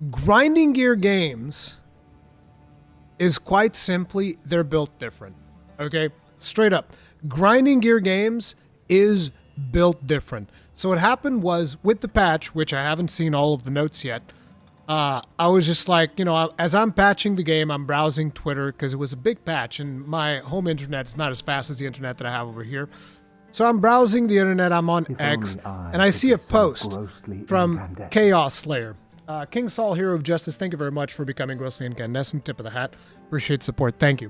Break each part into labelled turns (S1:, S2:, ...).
S1: Grinding gear games is quite simply, they're built different. Okay? Straight up. Grinding gear games is built different. So what happened was, with the patch, which I haven't seen all of the notes yet, I was just like, you know, as I'm patching the game, I'm browsing Twitter because it was a big patch and my home internet is not as fast as the internet that I have over here. So I'm browsing the internet, I'm on X, and I see a post from Chaos Slayer. King Saul, Hero of Justice, thank you very much for becoming grossly incandescent. Tip of the hat. Appreciate support. Thank you.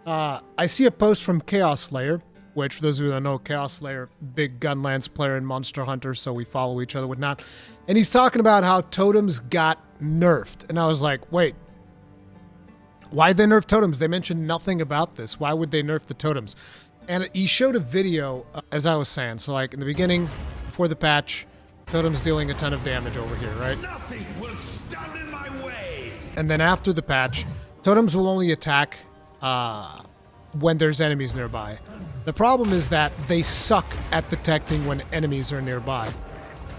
S1: I see a post from Chaos Slayer, which, for those of you that know, Chaos Slayer, big Gunlance player and Monster Hunter, so we follow each other, whatnot. And he's talking about how totems got nerfed. And I was like, wait, why'd they nerf totems? They mentioned nothing about this. Why would they nerf the totems? And he showed a video, as I was saying. So, like, in the beginning, before the patch, totems dealing a ton of damage over here, right?
S2: Nothing will stand in my way.
S1: And then after the patch, totems will only attack when there's enemies nearby. The problem is that they suck at detecting when enemies are nearby.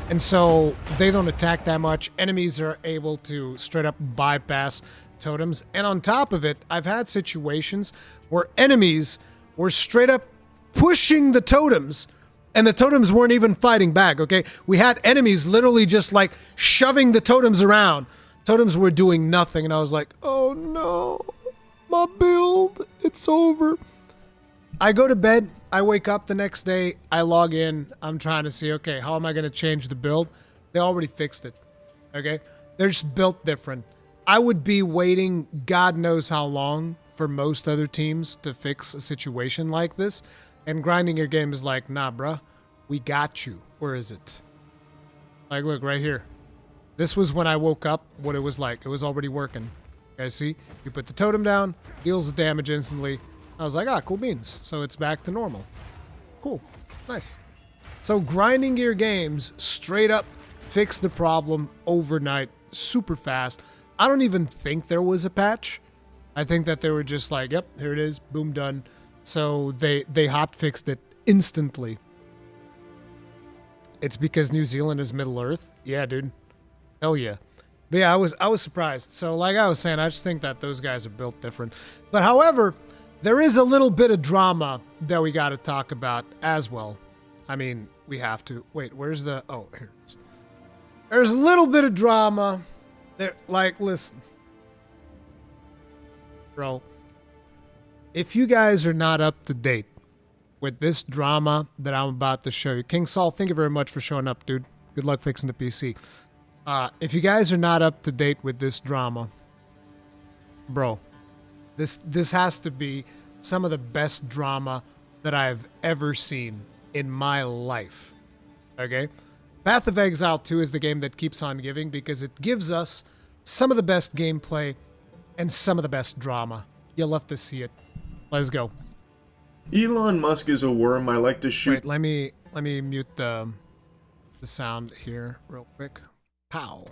S1: And so they don't attack that much. Enemies are able to straight up bypass totems. And on top of it, I've had situations where enemies were straight up pushing the totems and the totems weren't even fighting back, okay? We had enemies literally just like shoving the totems around. Totems were doing nothing and I was like, oh no, my build, it's over. I go to bed, I wake up the next day, I log in, I'm trying to see, okay, how am I going to change the build? They already fixed it, okay? They're just built different. I would be waiting God knows how long for most other teams to fix a situation like this, and grinding your game is like, nah, bruh, we got you. Where is it? Like, look, right here. This was when I woke up, what it was like. It was already working. You guys see? You put the totem down, deals the damage instantly. I was like, ah, cool beans. So it's back to normal. Cool. Nice. So grinding gear games straight up fix the problem overnight, super fast. I don't even think there was a patch. I think that they were just like, yep, here it is, boom, done. So they hot fixed it instantly. It's because New Zealand is Middle Earth? Yeah, dude. Hell yeah. But yeah, I was surprised. So like I was saying, I just think that those guys are built different. But however, there is a little bit of drama that we got to talk about as well. I mean, we have to. Wait, where's the... Oh, here it is. There's a little bit of drama. There, like, listen. Bro, if you guys are not up to date with this drama that I'm about to show you... King Saul, thank you very much for showing up, dude. Good luck fixing the PC. If you guys are not up to date with this drama, bro... This has to be some of the best drama that I've ever seen in my life. Okay? Path of Exile 2 is the game that keeps on giving because it gives us some of the best gameplay and some of the best drama. You'll love to see it. Let's go.
S3: Elon Musk is a worm. I like to shoot.
S1: Wait, let me mute the sound here real quick. Pow.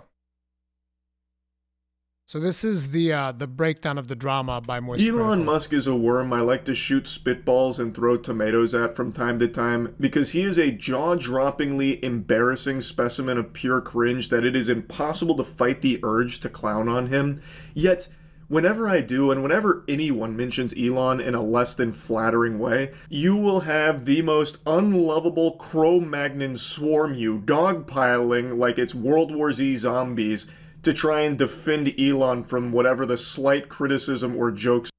S1: So this is the breakdown of the drama by Moist
S3: Elon
S1: Critical.
S3: Musk is a worm I like to shoot spitballs and throw tomatoes at from time to time because he is a jaw-droppingly embarrassing specimen of pure cringe that it is impossible to fight the urge to clown on him. Yet, whenever I do, and whenever anyone mentions Elon in a less than flattering way, you will have the most unlovable Cro-Magnon swarm you, dogpiling like it's World War Z zombies, to try and defend Elon from whatever the slight criticism or jokes.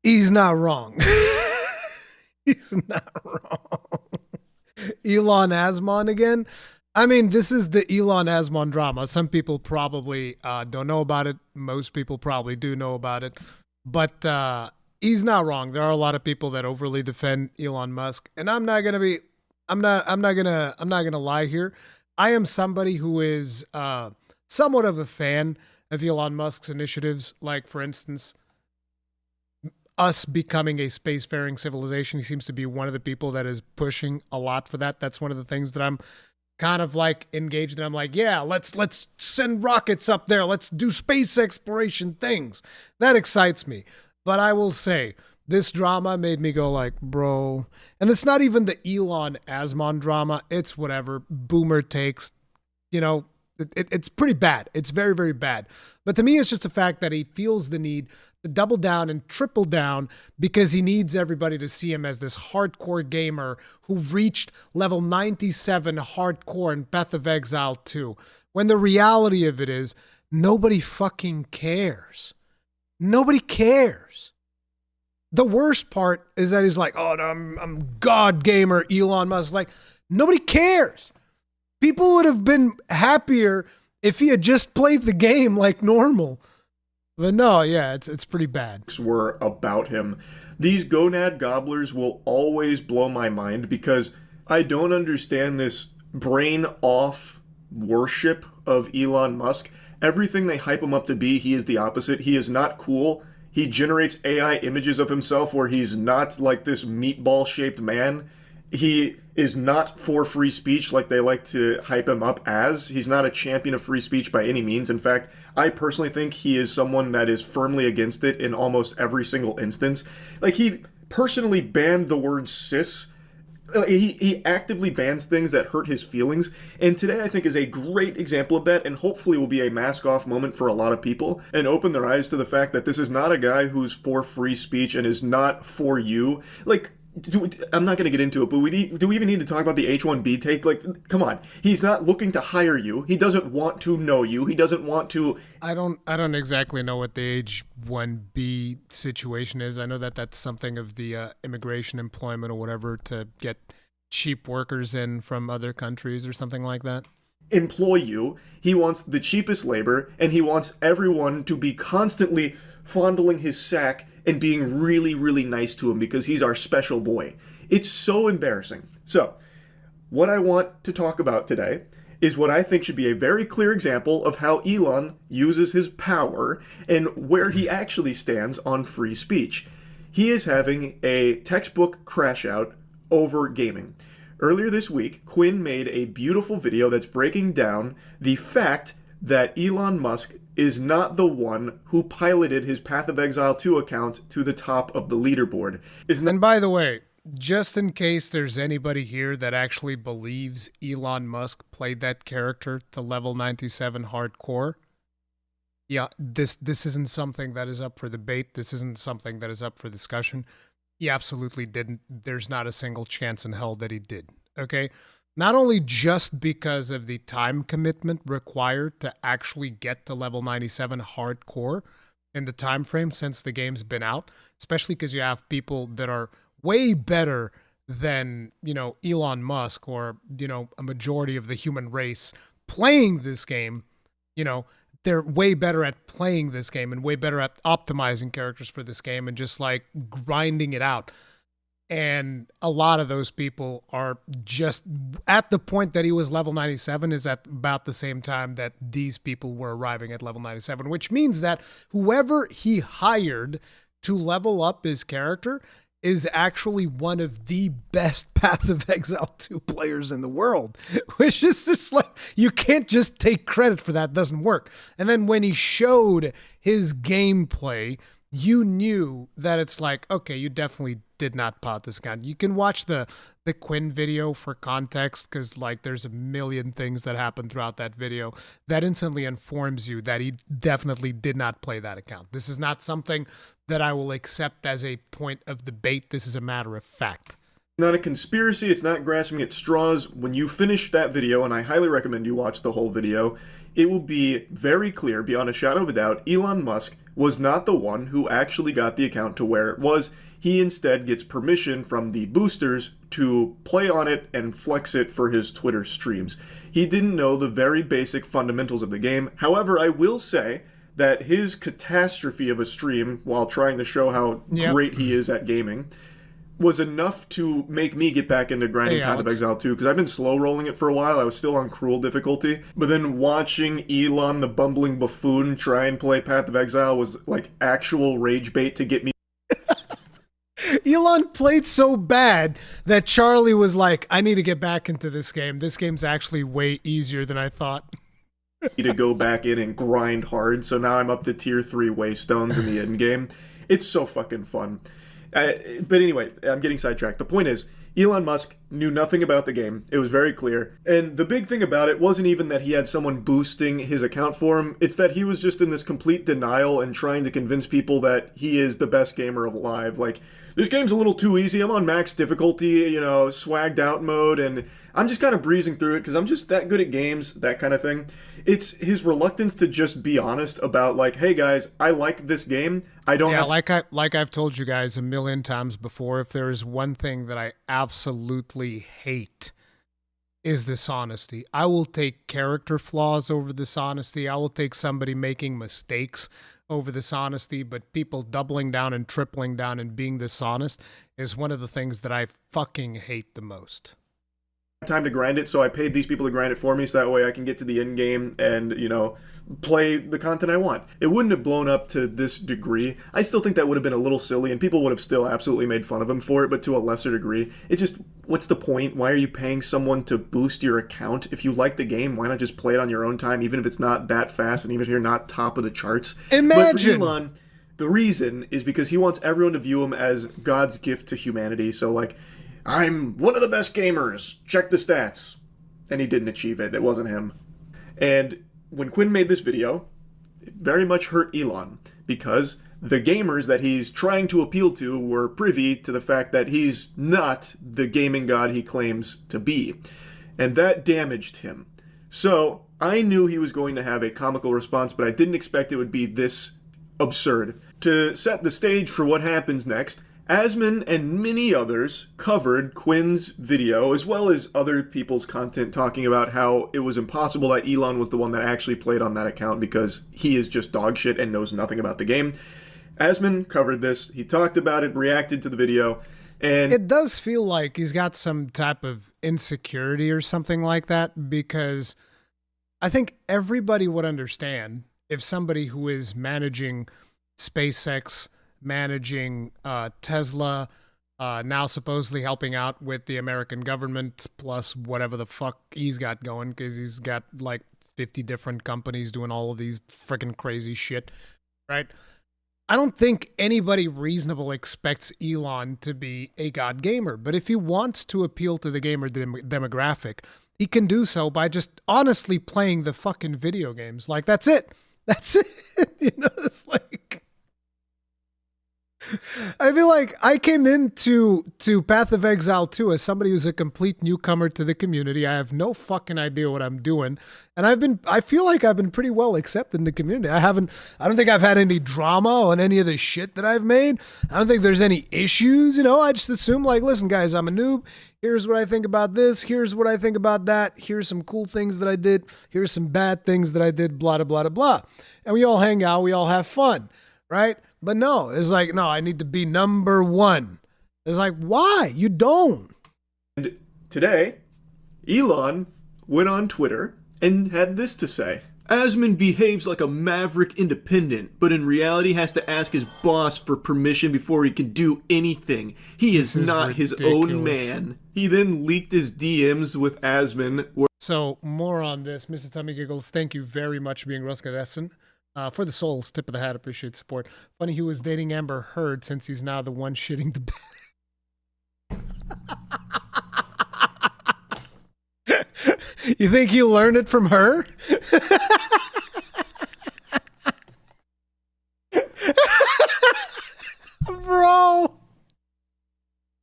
S1: He's not wrong. He's not wrong. Elon Asmon again? I mean, this is the Elon Asmon drama. Some people probably don't know about it. Most people probably do know about it. But he's not wrong. There are a lot of people that overly defend Elon Musk. And I'm not gonna lie here. I am somebody who is somewhat of a fan of Elon Musk's initiatives, like, for instance, us becoming a spacefaring civilization. He seems to be one of the people that is pushing a lot for that. That's one of the things that I'm kind of like engaged in. I'm like, yeah, let's send rockets up there. Let's do space exploration things. That excites me. But I will say, this drama made me go like, bro. And it's not even the Elon Asmon drama. It's whatever. Boomer takes. you know, it's pretty bad. It's very, very bad. But to me, it's just the fact that he feels the need to double down and triple down because he needs everybody to see him as this hardcore gamer who reached level 97 hardcore in Path of Exile 2. When the reality of it is, nobody fucking cares. Nobody cares. The worst part is that he's like, oh, no, I'm God gamer Elon Musk. Like, nobody cares. People would have been happier if he had just played the game like normal. But no, yeah, it's pretty bad.
S3: Were about him. These gonad gobblers will always blow my mind because I don't understand this brain off worship of Elon Musk. Everything they hype him up to be, he is the opposite. He is not cool. He generates AI images of himself where he's not like this meatball-shaped man. He is not for free speech like they like to hype him up as. He's not a champion of free speech by any means. In fact, I personally think he is someone that is firmly against it in almost every single instance. Like, he personally banned the word cis. He actively bans things that hurt his feelings, and today I think is a great example of that, and hopefully will be a mask-off moment for a lot of people, and open their eyes to the fact that this is not a guy who's for free speech and is not for you. Like, I'm not going to get into it, but do we even need to talk about the H-1B take? Like, come on. He's not looking to hire you. He doesn't want to know you. He doesn't want to...
S1: I don't exactly know what the H-1B situation is. I know that that's something of the immigration employment or whatever to get cheap workers in from other countries or something like that.
S3: Employ you. He wants the cheapest labor, and he wants everyone to be constantly fondling his sack and being really, really nice to him because he's our special boy. It's so embarrassing. So, what I want to talk about today is what I think should be a very clear example of how Elon uses his power and where he actually stands on free speech. He is having a textbook crash out over gaming. Earlier this week, Quin made a beautiful video that's breaking down the fact that Elon Musk is not the one who piloted his Path of Exile 2 account to the top of the leaderboard.
S1: And by the way, just in case there's anybody here that actually believes Elon Musk played that character to level 97 hardcore, yeah, this isn't something that is up for debate. This isn't something that is up for discussion. He absolutely didn't. There's not a single chance in hell that he did, okay? Not only just because of the time commitment required to actually get to level 97 hardcore in the time frame since the game's been out, especially because you have people that are way better than, you know, Elon Musk or, you know, a majority of the human race playing this game. You know, they're way better at playing this game and way better at optimizing characters for this game and just like grinding it out. And a lot of those people are just at the point that he was level 97 is at about the same time that these people were arriving at level 97, which means that whoever he hired to level up his character is actually one of the best Path of Exile 2 players in the world, which is just like, you can't just take credit for that. It doesn't work. And then when he showed his gameplay, you knew that it's like, okay, you definitely did not pot this account. You can watch the Quin video for context because like there's a million things that happen throughout that video that instantly informs you that he definitely did not play that account. This is not something that I will accept as a point of debate. This is a matter of fact.
S3: Not a conspiracy, it's not grasping at straws. When you finish that video, and I highly recommend you watch the whole video, it will be very clear, beyond a shadow of a doubt, Elon Musk was not the one who actually got the account to where it was. He instead gets permission from the boosters to play on it and flex it for his Twitter streams. He didn't know the very basic fundamentals of the game. However, I will say that his catastrophe of a stream while trying to show how great he is at gaming was enough to make me get back into grinding Path of Exile 2, because I've been slow rolling it for a while. I was still on cruel difficulty, but then watching Elon the bumbling buffoon try and play Path of Exile was like actual rage bait to get me.
S1: Elon played so bad that Charlie was like, I need to get back into this game. This game's actually way easier than I thought.
S3: To go back in and grind hard, so now I'm up to tier 3 waystones in the end game. It's so fucking fun. But anyway, I'm getting sidetracked. The point is, Elon Musk knew nothing about the game. It was very clear. And the big thing about it wasn't even that he had someone boosting his account for him. It's that he was just in this complete denial and trying to convince people that he is the best gamer alive. Like, this game's a little too easy. I'm on max difficulty, you know, swagged out mode, and I'm just kind of breezing through it because I'm just that good at games, that kind of thing. It's his reluctance to just be honest about, like, hey guys, I like this game. I don't have
S1: like I've told you guys a million times before, if there is one thing that I absolutely hate is dishonesty. I will take character flaws over dishonesty. I will take somebody making mistakes over dishonesty, but people doubling down and tripling down and being dishonest is one of the things that I fucking hate the most.
S3: time to grind it, so I paid these people to grind it for me so that way I can get to the end game and, you know, play the content I want. It wouldn't have blown up to this degree. I still think that would have been a little silly and people would have still absolutely made fun of him for it, but to a lesser degree. It just, what's the point? Why are you paying someone to boost your account? If you like the game, why not just play it on your own time, even if it's not that fast and even if you're not top of the charts?
S1: Imagine!
S3: But for Elon, the reason is because he wants everyone to view him as God's gift to humanity. So, like, I'm one of the best gamers. Check the stats. And he didn't achieve it. It wasn't him. And when Quin made this video, it very much hurt Elon because the gamers that he's trying to appeal to were privy to the fact that he's not the gaming god he claims to be. And that damaged him. So I knew he was going to have a comical response, but I didn't expect it would be this absurd. To set the stage for what happens next, Asmon and many others covered Quin's video, as well as other people's content talking about how it was impossible that Elon was the one that actually played on that account because he is just dog shit and knows nothing about the game. Asmon covered this, he talked about it, reacted to the video, and
S1: it does feel like he's got some type of insecurity or something like that, because I think everybody would understand if somebody who is managing SpaceX, managing Tesla, now supposedly helping out with the American government, plus whatever the fuck he's got going, because he's got like 50 different companies doing all of these freaking crazy shit, right? I don't think anybody reasonable expects Elon to be a god gamer, but if he wants to appeal to the gamer demographic, he can do so by just honestly playing the fucking video games. Like, that's it. That's it. You know, it's like, I feel like I came into Path of Exile 2 as somebody who's a complete newcomer to the community. I have no fucking idea what I'm doing. And I feel like I've been pretty well accepted in the community. I don't think I've had any drama on any of the shit that I've made. I don't think there's any issues, you know. I just assume, like, listen, guys, I'm a noob. Here's what I think about this. Here's what I think about that. Here's some cool things that I did. Here's some bad things that I did, blah, blah, blah, blah. And we all hang out. We all have fun, right? But no, it's like, no, I need to be number one. It's like, why? You don't.
S3: And today, Elon went on Twitter and had this to say. Asmon behaves like a maverick independent, but in reality has to ask his boss for permission before he can do anything. He is not his own man. He then leaked his DMs with Asmon.
S1: So more on this. Mr. Tummy Giggles, thank you very much for being Ruskadessen. For the souls, tip of the hat, appreciate support. Funny he was dating Amber Heard since he's now the one shitting the bed. You think he learned it from her? Bro.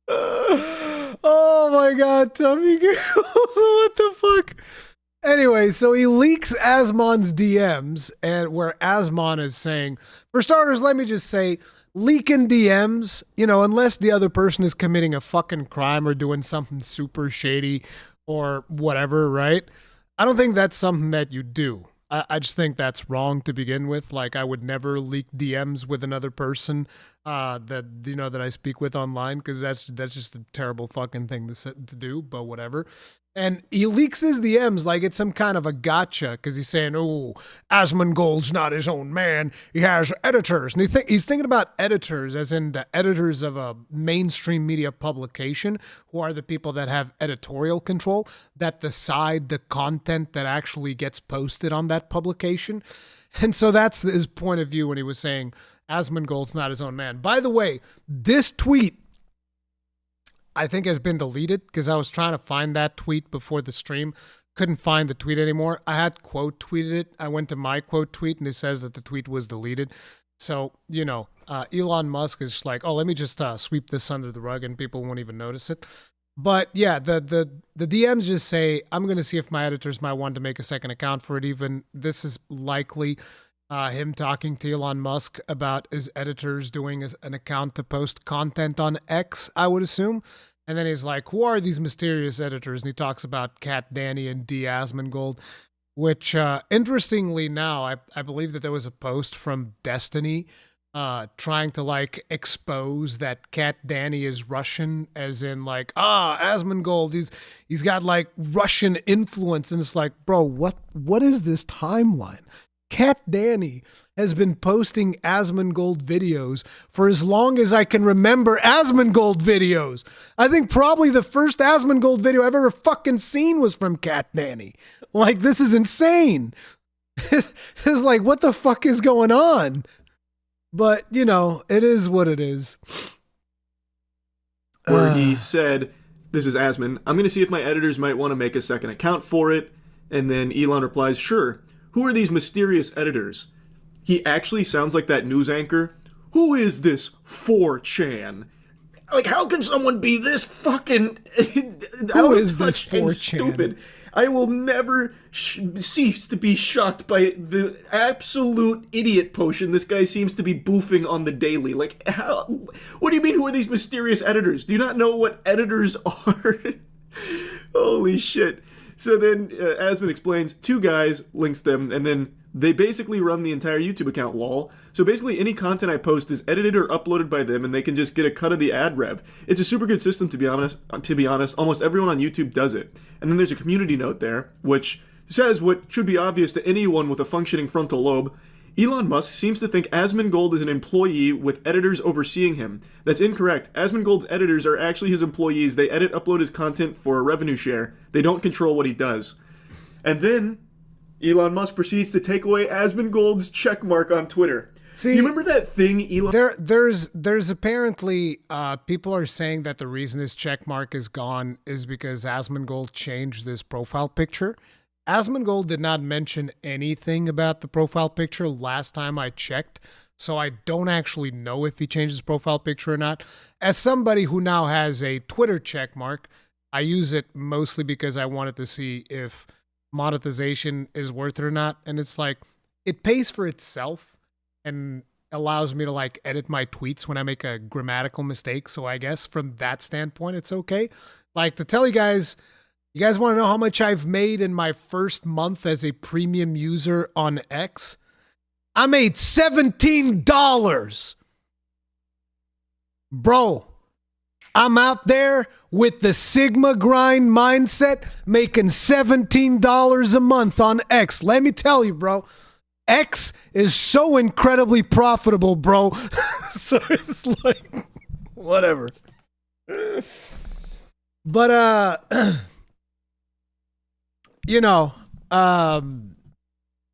S1: Oh my god, Tummy Giggles, what the fuck? Anyway, so he leaks Asmon's DMs, and where Asmon is saying, for starters, let me just say, leaking DMs, you know, unless the other person is committing a fucking crime or doing something super shady or whatever, right? I don't think that's something that you do. I just think that's wrong to begin with. Like, I would never leak DMs with another person that, you know, that I speak with online, because that's just a terrible fucking thing to do, but whatever. And he leaks his DMs like it's some kind of a gotcha, because he's saying, oh, Asmongold's not his own man. He has editors. And he's thinking about editors as in the editors of a mainstream media publication, who are the people that have editorial control, that decide the content that actually gets posted on that publication. And so that's his point of view when he was saying Asmongold's not his own man. By the way, this tweet I think has been deleted because I was trying to find that tweet before the stream. Couldn't find the tweet anymore. I had quote tweeted it. I went to my quote tweet and it says that the tweet was deleted. So, Elon Musk is just like, oh, let me just sweep this under the rug and people won't even notice it. But yeah, the DMs just say, I'm going to see if my editors might want to make a second account for it even. This is likely him talking to Elon Musk about his editors doing an account to post content on X, I would assume. And then he's like, who are these mysterious editors? And he talks about Cat Danny and D. Asmongold, which interestingly now, I believe that there was a post from Destiny trying to expose that Cat Danny is Russian, as in Asmongold, he's got Russian influence. And it's like, bro, what is this timeline? Cat Danny has been posting Asmongold videos for as long as I can remember Asmongold videos. I think probably the first Asmongold video I've ever fucking seen was from Cat Danny. This is insane. It's like, what the fuck is going on? But, it is what it is.
S3: Where he said, this is Asmon, I'm going to see if my editors might want to make a second account for it. And then Elon replies, sure. Who are these mysterious editors? He actually sounds like that news anchor. Who is this 4chan? How can someone be this fucking...
S1: Who is this 4chan?
S3: Stupid. I will never cease to be shocked by the absolute idiot potion this guy seems to be boofing on the daily. How? What do you mean, who are these mysterious editors? Do you not know what editors are? Holy shit. So then Asmon explains, two guys, links them, and then they basically run the entire YouTube account, lol. So basically any content I post is edited or uploaded by them, and they can just get a cut of the ad rev. It's a super good system, to be honest. Almost everyone on YouTube does it. And then there's a community note there, which says what should be obvious to anyone with a functioning frontal lobe. Elon Musk seems to think Asmongold is an employee with editors overseeing him. That's incorrect. Asmongold's editors are actually his employees. They upload his content for a revenue share. They don't control what he does. And then Elon Musk proceeds to take away Asmongold's checkmark on Twitter. See, you remember that thing, Elon?
S1: There's apparently people are saying that the reason his checkmark is gone is because Asmongold changed this profile picture. Asmongold did not mention anything about the profile picture last time I checked, so I don't actually know if he changed his profile picture or not. As somebody who now has a Twitter checkmark, I use it mostly because I wanted to see if monetization is worth it or not, and it's it pays for itself and allows me to edit my tweets when I make a grammatical mistake, so I guess from that standpoint it's okay. To tell you guys want to know how much I've made in my first month as a premium user on X? I made $17. Bro, I'm out there with the Sigma grind mindset making $17 a month on X. Let me tell you, bro, X is so incredibly profitable, bro. So it's whatever. But,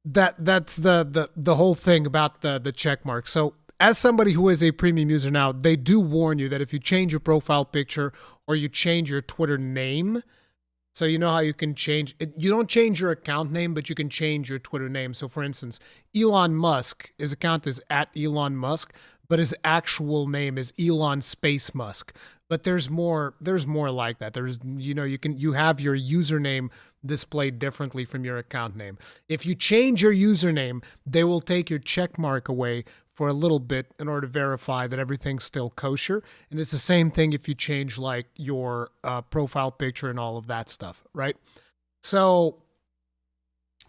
S1: that's the whole thing about the check mark. So as somebody who is a premium user now, they do warn you that if you change your profile picture or you change your Twitter name, so you know how you can change it, you don't change your account name, but you can change your Twitter name. So for instance, Elon Musk, his account is @Elon Musk, but his actual name is Elon Space Musk. But there's more like that. There's, you have your username displayed differently from your account name. If you change your username, they will take your check mark away for a little bit in order to verify that everything's still kosher. And it's the same thing if you change your profile picture and all of that stuff, right? So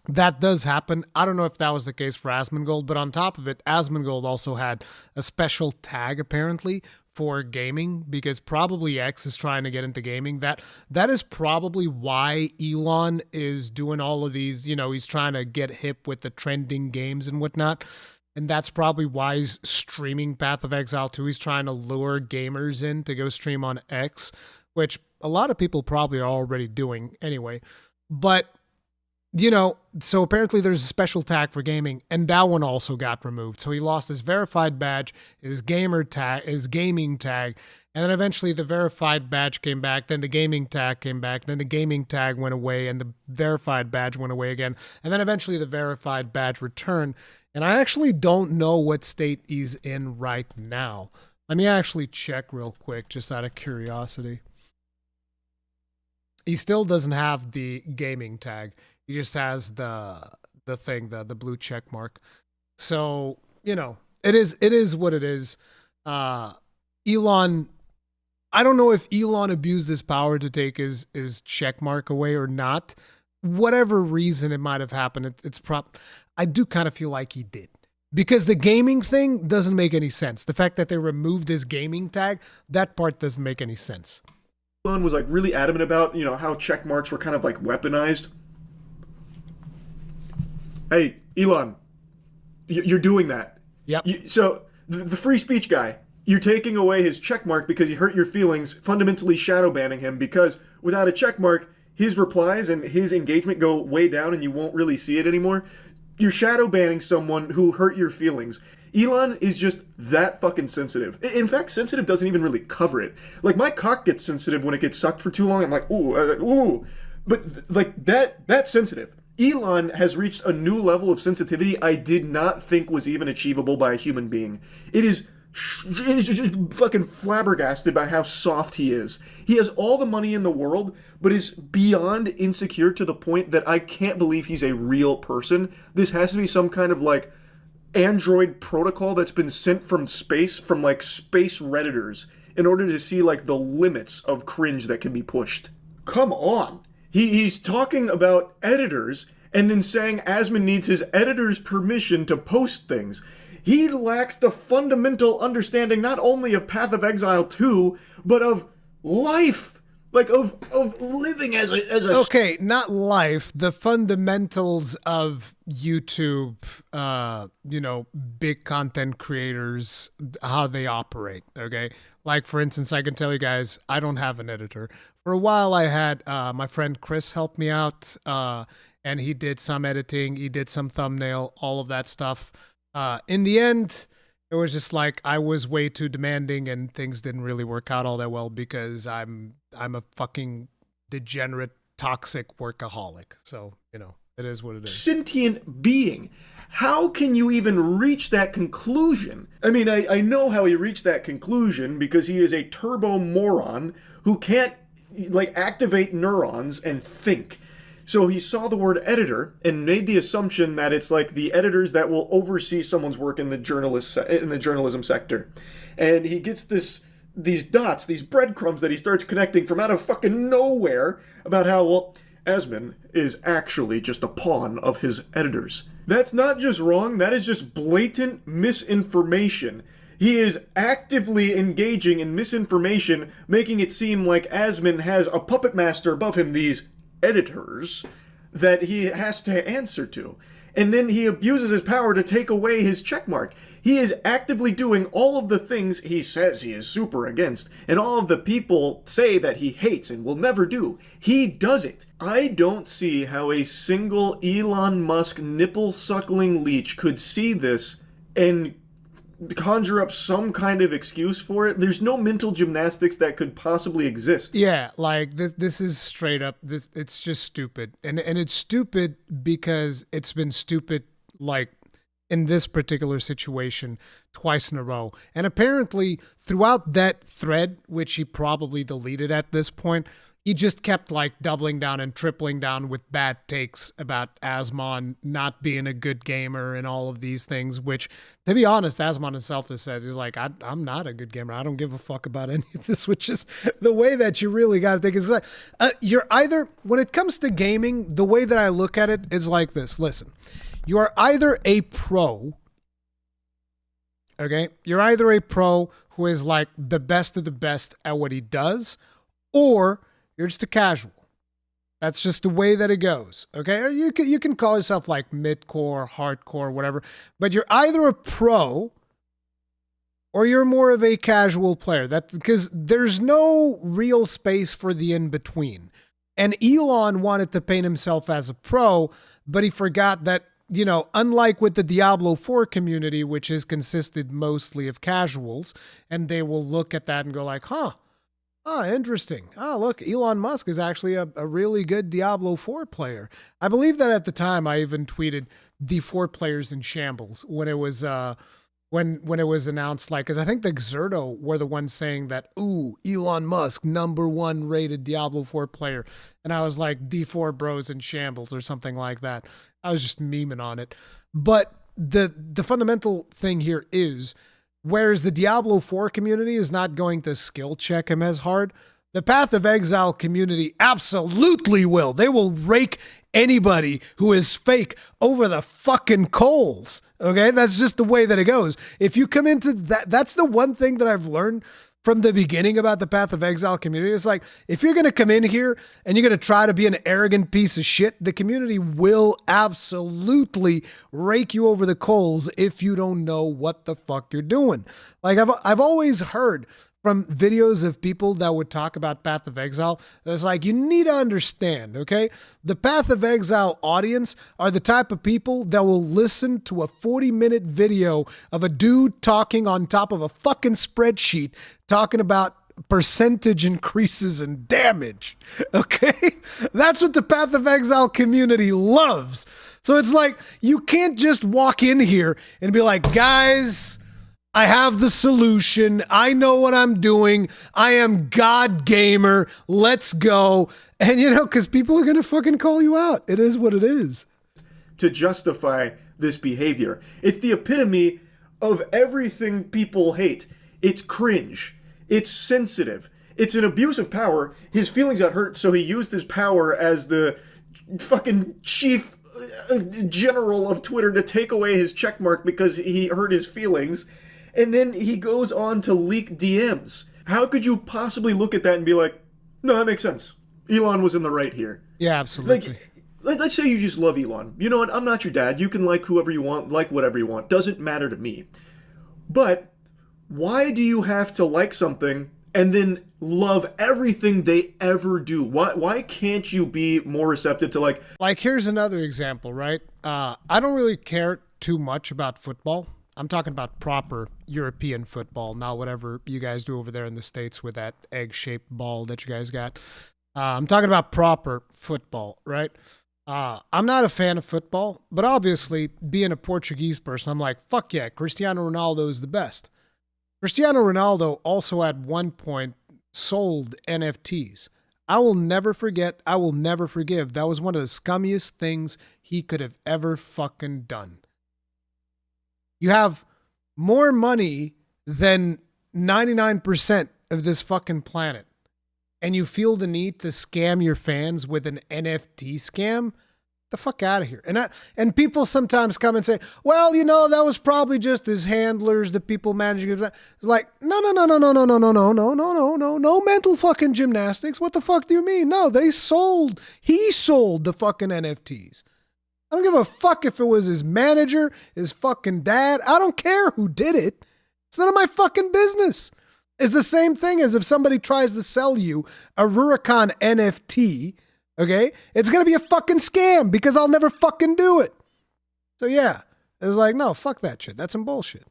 S1: that does happen. I don't know if that was the case for Asmongold, but on top of it, Asmongold also had a special tag apparently for gaming, because probably X is trying to get into gaming. That is probably why Elon is doing all of these, he's trying to get hip with the trending games and whatnot. And that's probably why he's streaming Path of Exile 2. He's trying to lure gamers in to go stream on X, which a lot of people probably are already doing anyway. But you know, so apparently there's a special tag for gaming, and that one also got removed. So he lost his verified badge, his gamer tag, his gaming tag, and then eventually the verified badge came back, then the gaming tag came back, then the gaming tag went away, and the verified badge went away again, and then eventually the verified badge returned. And I actually don't know what state he's in right now. Let me actually check real quick, just out of curiosity. He still doesn't have the gaming tag. He just has the blue check mark. So, you know, it is what it is. Elon, I don't know if Elon abused his power to take his check mark away or not. Whatever reason it might have happened, I do kind of feel like he did. Because the gaming thing doesn't make any sense. The fact that they removed his gaming tag, that part doesn't make any sense.
S3: Elon was like really adamant about, you know, how check marks were kind of like weaponized. Hey, Elon, you're doing that.
S1: Yep.
S3: So the free speech guy, you're taking away his check mark because he hurt your feelings, fundamentally shadow banning him because without a check mark, his replies and his engagement go way down and you won't really see it anymore. You're shadow banning someone who hurt your feelings. Elon is just that fucking sensitive. In fact, sensitive doesn't even really cover it. Like, my cock gets sensitive when it gets sucked for too long. I'm like, ooh. But, like, that's sensitive. Elon has reached a new level of sensitivity I did not think was even achievable by a human being. It is just fucking flabbergasted by how soft he is. He has all the money in the world, but is beyond insecure to the point that I can't believe he's a real person. This has to be some kind of, like, Android protocol that's been sent from space, from, like, space Redditors, in order to see, like, the limits of cringe that can be pushed. Come on! He's talking about editors, and then saying Asmon needs his editor's permission to post things. He lacks the fundamental understanding not only of Path of Exile 2, but of life. Like, of living as a...
S1: Okay, not life. The fundamentals of YouTube, you know, big content creators, how they operate, okay? Like, for instance, I can tell you guys, I don't have an editor. For a while, I had my friend Chris help me out, and he did some editing, he did some thumbnail, all of that stuff. In the end, it was just like I was way too demanding and things didn't really work out all that well because I'm a fucking degenerate, toxic workaholic. So, you know, it is what it is.
S3: Sentient being. How can you even reach that conclusion? I mean, I know how he reached that conclusion because he is a turbo moron who can't, like, activate neurons and think. So he saw the word editor and made the assumption that it's like the editors that will oversee someone's work in the journalism sector. And he gets these dots, these breadcrumbs that he starts connecting from out of fucking nowhere about how, well, Asmon is actually just a pawn of his editors. That's not just wrong, that is just blatant misinformation. He is actively engaging in misinformation, making it seem like Asmon has a puppet master above him, these editors, that he has to answer to. And then he abuses his power to take away his checkmark. He is actively doing all of the things he says he is super against, and all of the people say that he hates and will never do. He does it. I don't see how a single Elon Musk nipple-suckling leech could see this and conjure up some kind of excuse for it. There's no mental gymnastics that could possibly exist.
S1: Yeah, like this is straight up it's just stupid. And it's stupid because it's been stupid, like, in this particular situation twice in a row. And apparently throughout that thread, which he probably deleted at this point, he just kept, like, doubling down and tripling down with bad takes about Asmon not being a good gamer and all of these things, which, to be honest, Asmon himself has said, he's like, I'm not a good gamer. I don't give a fuck about any of this, which is the way that you really got to think. Is like, you're either, when it comes to gaming, the way that I look at it is like this. Listen, you are either a pro, okay? You're either a pro who is, like, the best of the best at what he does, or you're just a casual. That's just the way that it goes, okay? Or you can call yourself, like, mid-core, hardcore, whatever, but you're either a pro or you're more of a casual player. Because there's no real space for the in-between. And Elon wanted to paint himself as a pro, but he forgot that, you know, unlike with the Diablo 4 community, which has consisted mostly of casuals, and they will look at that and go like, interesting. Look, Elon Musk is actually a really good Diablo 4 player. I believe that at the time I even tweeted the 4 players in shambles when it was when it was announced, like, because I think the Xerto were the ones saying that, ooh, Elon Musk, #1 rated Diablo 4 player. And I was like, D4 bros in shambles or something like that. I was just memeing on it. But the fundamental thing here is, whereas the Diablo 4 community is not going to skill check him as hard, the Path of Exile community absolutely will. They will rake anybody who is fake over the fucking coals. Okay? That's just the way that it goes. If you come into that, that's the one thing that I've learned from the beginning about the Path of Exile community. It's like, if you're going to come in here and you're going to try to be an arrogant piece of shit, the community will absolutely rake you over the coals if you don't know what the fuck you're doing. Like, I've always heard from videos of people that would talk about Path of Exile, it's like, you need to understand, okay? The Path of Exile audience are the type of people that will listen to a 40-minute video of a dude talking on top of a fucking spreadsheet, talking about percentage increases in damage, okay? That's what the Path of Exile community loves. So it's like, you can't just walk in here and be like, guys, I have the solution. I know what I'm doing. I am God Gamer. Let's go. And, you know, because people are going to fucking call you out. It is what it is.
S3: To justify this behavior. It's the epitome of everything people hate. It's cringe. It's sensitive. It's an abuse of power. His feelings got hurt, so he used his power as the fucking chief general of Twitter to take away his checkmark because he hurt his feelings. And then he goes on to leak DMs. How could you possibly look at that and be like, no, that makes sense. Elon was in the right here.
S1: Yeah, absolutely.
S3: Like, let's say you just love Elon. You know what? I'm not your dad. You can like whoever you want, like whatever you want. Doesn't matter to me. But why do you have to like something and then love everything they ever do? Why can't you be more receptive to like...
S1: Like, here's another example, right? I don't really care too much about football. I'm talking about proper European football, not whatever you guys do over there in the States with that egg-shaped ball that you guys got. I'm talking about proper football, right? I'm not a fan of football, but obviously, being a Portuguese person, I'm like, fuck yeah, Cristiano Ronaldo is the best. Cristiano Ronaldo also at one point sold NFTs. I will never forget, I will never forgive. That was one of the scummiest things he could have ever fucking done. You have more money than 99% of this fucking planet, and you feel the need to scam your fans with an NFT scam? The fuck out of here. And people sometimes come and say, well, you know, that was probably just his handlers, the people managing it. It's like, no, mental fucking gymnastics. What the fuck do you mean? No, he sold the fucking NFTs. I don't give a fuck if it was his manager, his fucking dad. I don't care who did it. It's none of my fucking business. It's the same thing as if somebody tries to sell you a Rurikhan NFT, okay? It's going to be a fucking scam because I'll never fucking do it. So yeah, it's like, no, fuck that shit. That's some bullshit.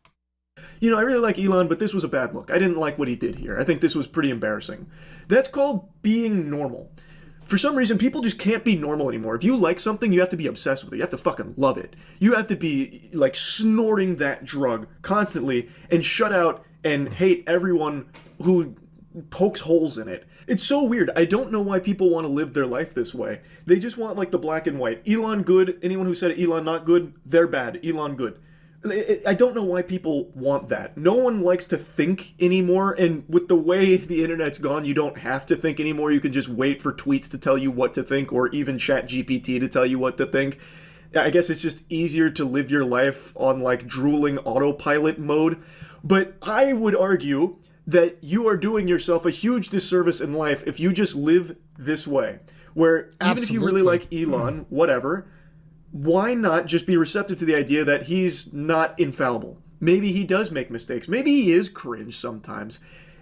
S3: You know, I really like Elon, but this was a bad look. I didn't like what he did here. I think this was pretty embarrassing. That's called being normal. For some reason, people just can't be normal anymore. If you like something, you have to be obsessed with it. You have to fucking love it. You have to be, like, snorting that drug constantly and shut out and hate everyone who pokes holes in it. It's so weird. I don't know why people want to live their life this way. They just want, like, the black and white. Elon good. Anyone who said Elon not good, they're bad. Elon good. I don't know why people want that. No one likes to think anymore, and with the way the internet's gone, you don't have to think anymore. You can just wait for tweets to tell you what to think, or even ChatGPT to tell you what to think. I guess it's just easier to live your life on, like, drooling autopilot mode. But I would argue that you are doing yourself a huge disservice in life if you just live this way, where even if you really like Elon, whatever, why not just be receptive to the idea that he's not infallible? Maybe he does make mistakes. Maybe he is cringe sometimes.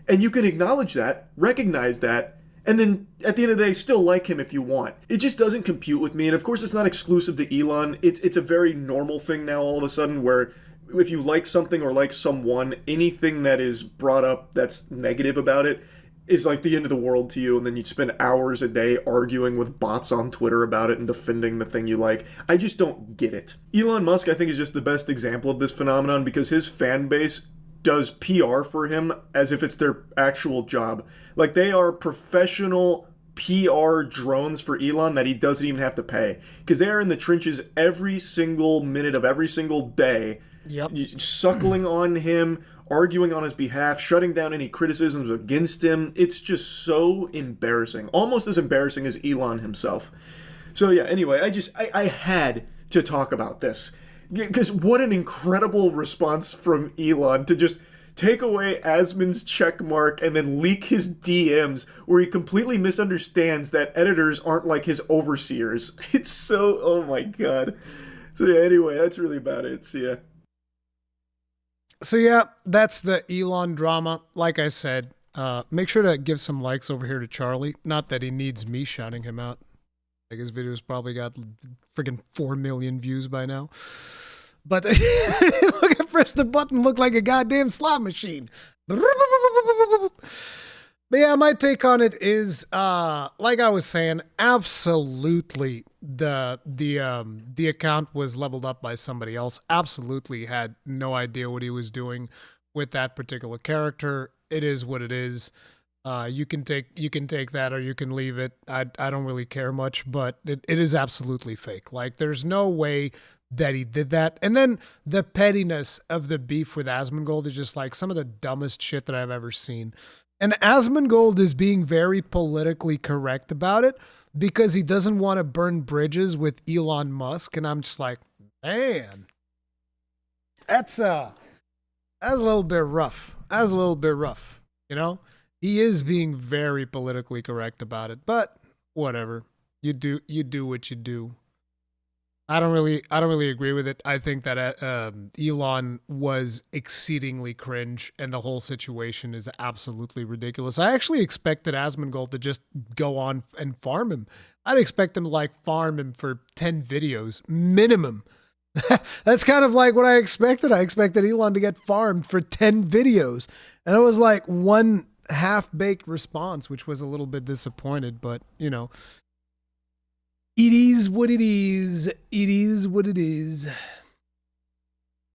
S3: And you can acknowledge that, recognize that, and then at the end of the day, still like him if you want. It just doesn't compute with me. And of course, it's not exclusive to Elon. It's a very normal thing now all of a sudden where if you like something or like someone, anything that is brought up that's negative about it is like the end of the world to you, and then you spend hours a day arguing with bots on Twitter about it and defending the thing you like. I just don't get it. Elon Musk, I think, is just the best example of this phenomenon because his fan base does PR for him as if it's their actual job. Like, they are professional PR drones for Elon that he doesn't even have to pay. Because they are in the trenches every single minute of every single day, suckling on him, arguing on his behalf, shutting down any criticisms against him. It's just so embarrassing. Almost as embarrassing as Elon himself. So yeah, anyway, I had to talk about this. Because what an incredible response from Elon to just take away Asmon's checkmark and then leak his DMs where he completely misunderstands that editors aren't like his overseers. It's so, oh my god. So yeah, anyway, that's really about it. So yeah.
S1: So yeah, that's the Elon drama. Like I said, make sure to give some likes over here to Charlie. Not that he needs me shouting him out. Like, his video's probably got freaking 4 million views by now. But look, I pressed the button, looked like a goddamn slot machine. But yeah, my take on it is, like I was saying, absolutely the account was leveled up by somebody else. Absolutely had no idea what he was doing with that particular character. It is what it is. You can take that or you can leave it. I don't really care much, but it is absolutely fake. Like, there's no way that he did that. And then the pettiness of the beef with Asmongold is just like some of the dumbest shit that I've ever seen. And Asmongold is being very politically correct about it because he doesn't want to burn bridges with Elon Musk. And I'm just like, man, that's a little bit rough. That's a little bit rough, you know? He is being very politically correct about it, but whatever. You do what you do. I don't really agree with it. I think that Elon was exceedingly cringe, and the whole situation is absolutely ridiculous. I actually expected Asmongold to just go on and farm him. I'd expect him to like farm him for 10 videos minimum. That's kind of like what I expected. I expected Elon to get farmed for 10 videos, and it was like one half-baked response, which was a little bit disappointed, but you know. It is what it is. It is what it is.